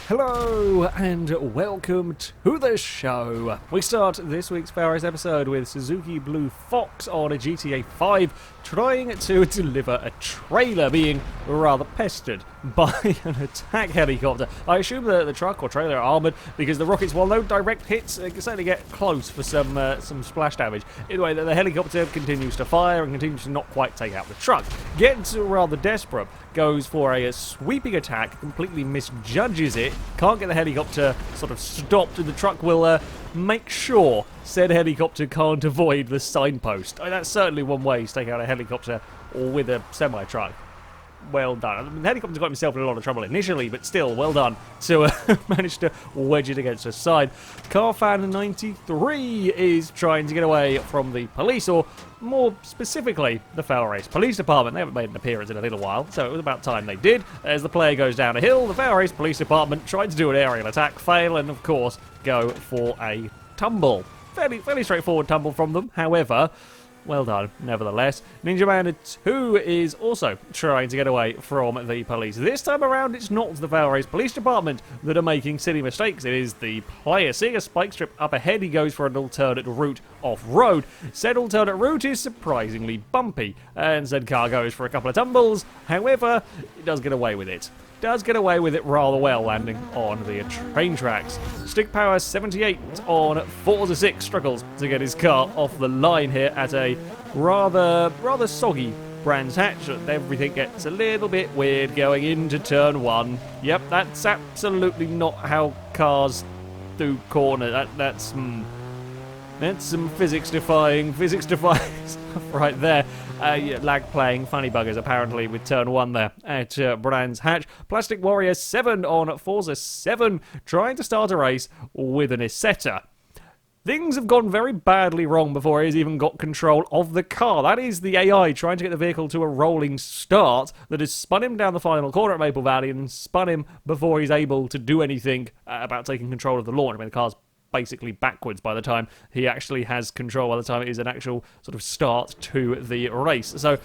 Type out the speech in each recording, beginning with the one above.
Hello and welcome to the show. We start this week's FailRace episode with Suzuki Blue Fox on a GTA 5 trying to deliver a trailer being rather pestered by an attack helicopter. I assume the truck or trailer are armoured because the rockets, while no direct hits, can certainly get close for some splash damage. Anyway, the helicopter continues to fire and continues to not quite take out the truck. Gets rather desperate, goes for a sweeping attack, completely misjudges it, can't get the helicopter sort of stopped, and the truck will make sure said helicopter can't avoid the signpost. I mean, that's certainly one way to take out a helicopter with a semi-truck. Well done. I mean, the helicopter got himself in a lot of trouble initially, but still, well done to manage to wedge it against the side. Carfan93 is trying to get away from the police, or more specifically, the FailRace Police Department. They haven't made an appearance in a little while, so it was about time they did. As the player goes down a hill, the FailRace Police Department tried to do an aerial attack, fail, and of course, go for a tumble. Fairly straightforward tumble from them, however, well done, nevertheless. Ninja Man 2 is also trying to get away from the police. This time around, it's not the FailRace Police Department that are making silly mistakes. It is the player. Seeing a spike strip up ahead, he goes for an alternate route off-road. Said alternate route is surprisingly bumpy, and said car goes for a couple of tumbles. However, it does get away with it. Does get away with it rather well, landing on the train tracks. Stick Power 78 on Forza 6 struggles to get his car off the line here at a rather soggy Brands Hatch. Everything gets a little bit weird going into turn 1. Yep, that's absolutely not how cars do corner. That's some physics-defying stuff right there. Lag playing funny buggers apparently with turn 1 there at Brands Hatch. Plastic Warrior 7 on Forza 7 trying to start a race with an Isetta. Things have gone very badly wrong before he's even got control of the car. That is the AI trying to get the vehicle to a rolling start that has spun him down the final corner at Maple Valley and spun him before he's able to do anything about taking control of the launch. I mean, the car's basically backwards by the time he actually has control, by the time it is an actual sort of start to the race. So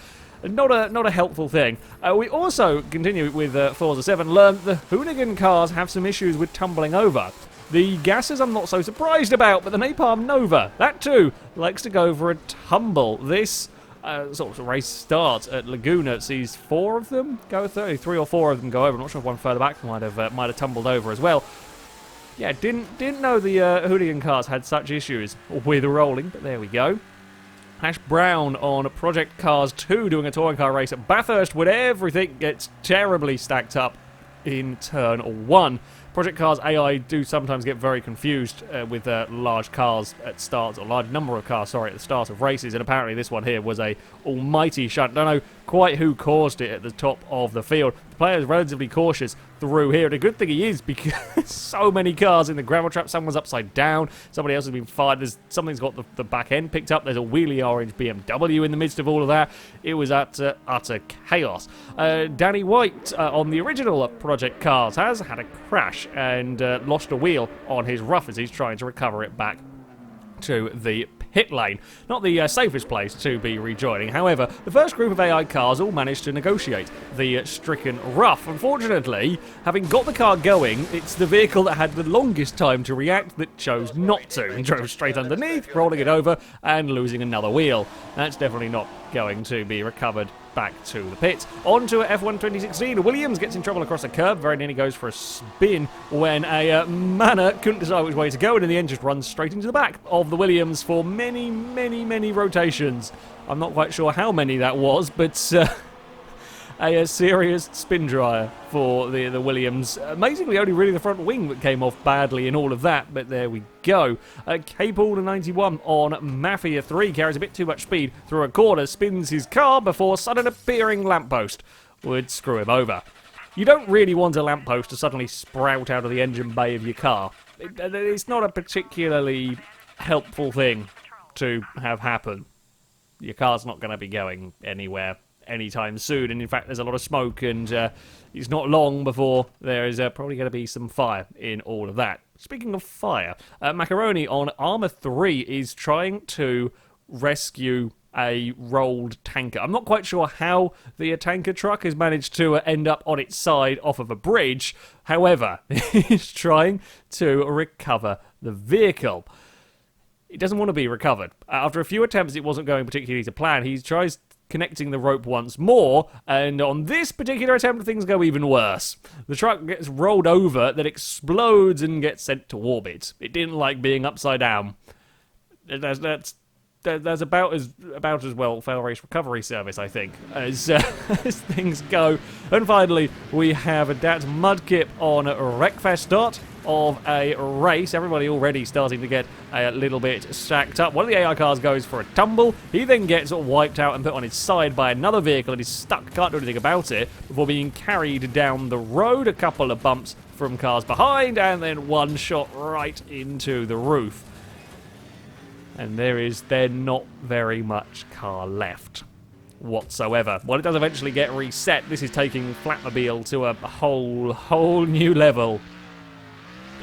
not a helpful thing. We also continue with Forza 7, learn the hooligan cars have some issues with tumbling over. The gases I'm not so surprised about, but the Napalm Nova, that too, likes to go for a tumble. This sort of race starts at Laguna, sees 4 of them go, 3 or 4 of them go over. I'm not sure if one further back might have tumbled over as well. Yeah, didn't know the hooligan cars had such issues with rolling, but there we go. Hash Brown on Project Cars 2 doing a touring car race at Bathurst when everything gets terribly stacked up in turn 1. Project Cars AI do sometimes get very confused with large cars at starts, or large number of cars, sorry, at the start of races, and apparently this one here was a almighty shunt. Don't know quite who caused it at the top of the field. The player is relatively cautious through here, and a good thing he is because so many cars in the gravel trap. Someone's upside down, somebody else has been fired, something's got the back end picked up, there's a wheelie orange BMW in the midst of all of that. It was utter chaos. Danny White on the original Project Cars has had a crash and lost a wheel on his rough as he's trying to recover it back to the pit lane. Not the safest place to be rejoining. However, the first group of AI cars all managed to negotiate the stricken rough. Unfortunately, having got the car going, it's the vehicle that had the longest time to react that chose not to and drove straight underneath, rolling it over and losing another wheel. That's definitely not going to be recovered back to the pits. On to F1 2016. Williams gets in trouble across the curb, very nearly goes for a spin when a Manor couldn't decide which way to go, and in the end just runs straight into the back of the Williams for many rotations. I'm not quite sure how many that was, but a serious spin dryer for the Williams. Amazingly, only really the front wing that came off badly in all of that, but there we go. K-Paul 91 on Mafia 3 carries a bit too much speed through a corner, spins his car before sudden appearing lamppost would screw him over. You don't really want a lamppost to suddenly sprout out of the engine bay of your car. It's not a particularly helpful thing to have happen. Your car's not going to be going anywhere anytime soon, and in fact there's a lot of smoke, and it's not long before there is probably going to be some fire in all of that. Speaking of fire, Macaroni on Armour 3 is trying to rescue a rolled tanker. I'm not quite sure how the tanker truck has managed to end up on its side off of a bridge. However, he's trying to recover the vehicle. It doesn't want to be recovered. After a few attempts, it wasn't going particularly to plan. He tries connecting the rope once more, and on this particular attempt, things go even worse. The truck gets rolled over, then explodes and gets sent to orbit. It didn't like being upside down. That's about as well FailRace recovery service, I think, as things go. And finally, we have that Mudkip on wreckfest start of a race. Everybody already starting to get a little bit stacked up. One of the AI cars goes for a tumble. He then gets wiped out and put on his side by another vehicle and is stuck, can't do anything about it, before being carried down the road. A couple of bumps from cars behind, and then one shot right into the roof. And there is then not very much car left whatsoever. Well, it does eventually get reset. This is taking Flatmobile to a whole new level.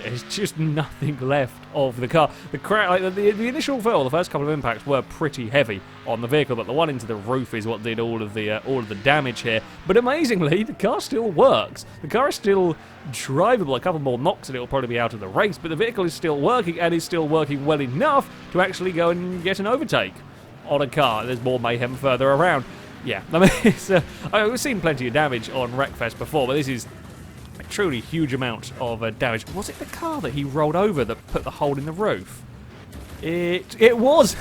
There's just nothing left of the car. The initial fall, the first couple of impacts were pretty heavy on the vehicle, but the one into the roof is what did all of the damage here. But amazingly, the car still works. The car is still drivable. A couple more knocks and it'll probably be out of the race, but the vehicle is still working, and is still working well enough to actually go and get an overtake on a car. There's more mayhem further around. Yeah, I mean, we've seen plenty of damage on Wreckfest before, but this is a truly huge amount of damage. Was it the car that he rolled over that put the hole in the roof? It was.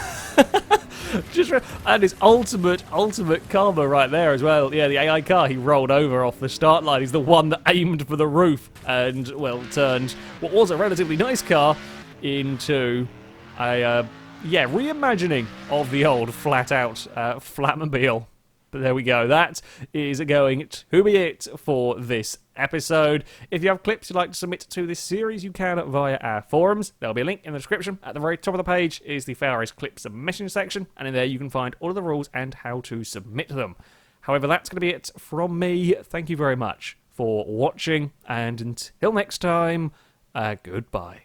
And his ultimate karma right there as well. Yeah, the AI car he rolled over off the start line is the one that aimed for the roof and, well, turned what was a relatively nice car into a, reimagining of the old flat-out Flatmobile. But there we go. That is going to be it for this episode. If you have clips you'd like to submit to this series, you can via our forums. There'll be a link in the description. At the very top of the page is the FailRace clip submission section, and in there you can find all of the rules and how to submit them. However, that's going to be it from me. Thank you very much for watching, and until next time, goodbye.